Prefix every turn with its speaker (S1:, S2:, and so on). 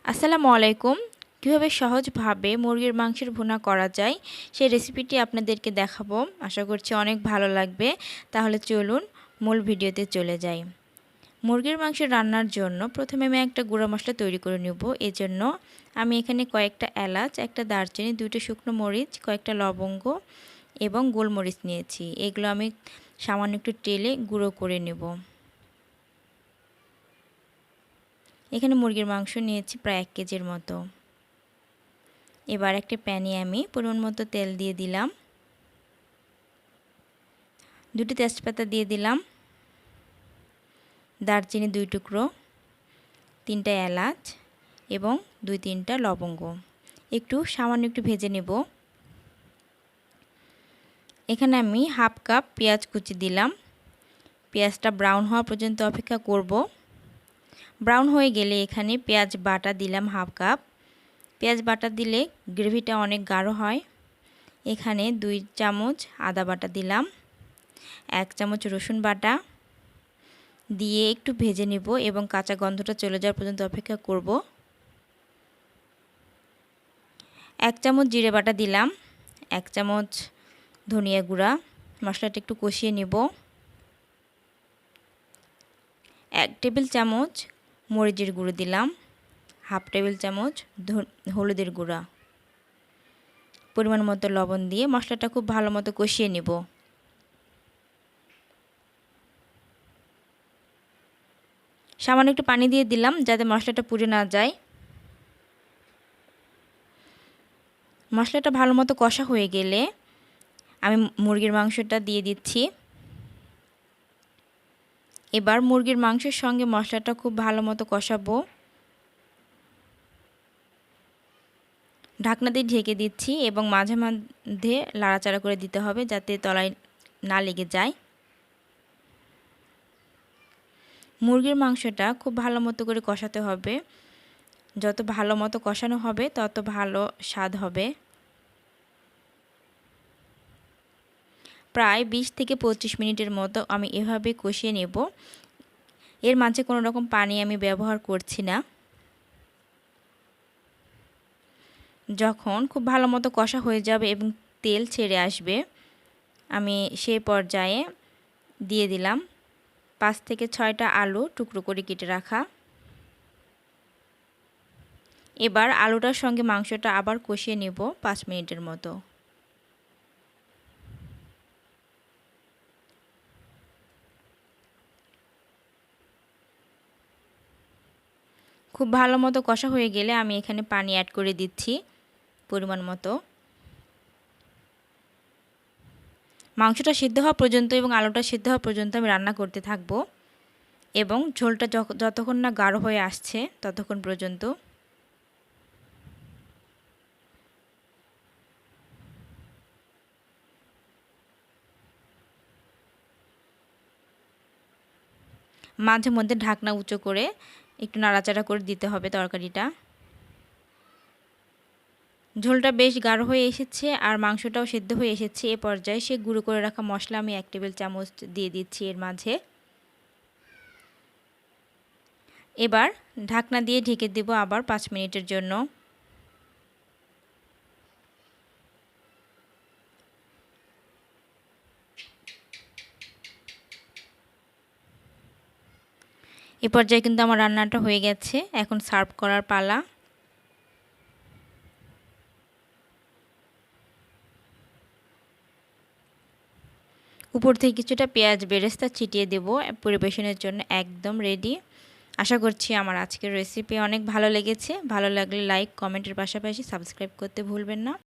S1: আসসালামু আলাইকুম। কীভাবে সহজভাবে মুরগির মাংসের ভুনা করা যায় সেই রেসিপিটি আপনাদেরকে দেখাবো। আশা করছি অনেক ভালো লাগবে। তাহলে চলুন মূল ভিডিওতে চলে যাই। মুরগির মাংস রান্নার জন্য প্রথমে আমি একটা গুঁড়া মশলা তৈরি করে নেব। এজন্য আমি এখানে কয়েকটা এলাচ, একটা দারচিনি, 2টা শুকনো মরিচ, কয়েকটা লবঙ্গ এবং গোলমরিচ নিয়েছি। এগুলো আমি সামান্য একটু তেলে গুঁড়ো করে নেব। এখানে মুরগির মাংস নিয়েছি প্রায় 1 কেজির মতো। এবার একটা প্যানে আমি পরিমাণ মতো তেল দিয়ে দিলাম, 2টি তেজপাতা দিয়ে দিলাম, দারচিনি 2 টুকরো, 3টা এলাচ এবং 2-3টা লবঙ্গ সামান্য একটু ভেজে নেব। এখানে আমি হাফ কাপ পেঁয়াজ কুচি দিলাম। পেঁয়াজটা ব্রাউন হওয়া পর্যন্ত অপেক্ষা করব। ব্রাউন হয়ে গেলে এখানে পেঁয়াজ বাটা দিলাম হাফ কাপ। পেঁয়াজ বাটা দিলে গ্রেভিটা অনেক গাঢ় হয়। এখানে 2 চামচ আদা বাটা দিলাম, 1 চামচ রসুন বাটা দিয়ে একটু ভেজে নেব এবং কাঁচা গন্ধটা চলে যাওয়ার পর্যন্ত অপেক্ষা করব। 1 চামচ জিরে বাটা দিলাম, 1 চামচ ধনিয়া গুঁড়া। মশলাটা একটু কষিয়ে নেব। 1 টেবিল চামচ মরিচের গুঁড়ো দিলাম, হাফ টেবিল চামচ হলুদের গুঁড়া, পরিমাণ মতো লবণ দিয়ে মশলাটা খুব ভালো মতো কষিয়ে নেব। সামান্য একটু পানি দিয়ে দিলাম যাতে মশলাটা পুড়ে না যায়। মশলাটা ভালো মতো কষা হয়ে গেলে আমি মুরগির মাংসটা দিয়ে দিচ্ছি। এবার মুরগির মাংসের সঙ্গে মশলাটা খুব ভালো মতো কষাবো। ঢাকনা দিয়ে ঢেকে দিচ্ছি এবং মাঝে মাঝে নাড়াচাড়া করে দিতে হবে যাতে তলায় না লেগে যায়। মুরগির মাংসটা খুব ভালো মতো করে কষাতে হবে। যত ভালো মতো কষানো হবে তত ভালো স্বাদ হবে। প্রায় 20 থেকে 25 মিনিটের মতো আমি এভাবে কষিয়ে নেব। এর মাঝে কোনো রকম পানি আমি ব্যবহার করছি না। যখন খুব ভালো মতো কষা হয়ে যাবে এবং তেল ছেড়ে আসবে, আমি সেই পর্যায়ে দিয়ে দিলাম 5 থেকে 6টা আলু টুকরো করে কেটে রাখা। এবার আলুটার সঙ্গে মাংসটা আবার কষিয়ে নেব 5 মিনিটের মতো। খুব ভালো মতো কষা হয়ে গেলে আমি এখানে পানি অ্যাড করে দিচ্ছি পরিমাণ মতো। মাংসটা সিদ্ধ হওয়া পর্যন্ত এবং আলুটা সিদ্ধ হওয়া পর্যন্ত আমি রান্না করতে থাকব এবং ঝোলটা যতক্ষণ না গাঢ় হয়ে আসছে ততক্ষণ পর্যন্ত। মাঝে মধ্যে ঢাকনা উঁচু করে একটু নাড়াচাড়া করে দিতে হবে তরকারিটা। ঝোলটা বেশ গাঢ় হয়ে এসেছে আর মাংসটাও সিদ্ধ হয়ে এসেছে। এ পর্যায়ে সে গুঁড়ো করে রাখা মশলা আমি 1 টেবিল চামচ দিয়ে দিচ্ছি এর মাঝে। এবার ঢাকনা দিয়ে ঢেকে দেব আবার 5 মিনিটের জন্য। এ পর্যায়ে কিন্তু আমার রান্নাটা হয়ে গেছে। এখন সার্ভ করার পালা। উপর থেকে কিছুটা পেঁয়াজ বেরেস্তা ছিটিয়ে দেব। পরিবেশনের জন্য একদম রেডি। আশা করছি আমার আজকের রেসিপি অনেক ভালো লেগেছে। ভালো লাগলে লাইক, কমেন্টের পাশাপাশি সাবস্ক্রাইব করতে ভুলবেন না।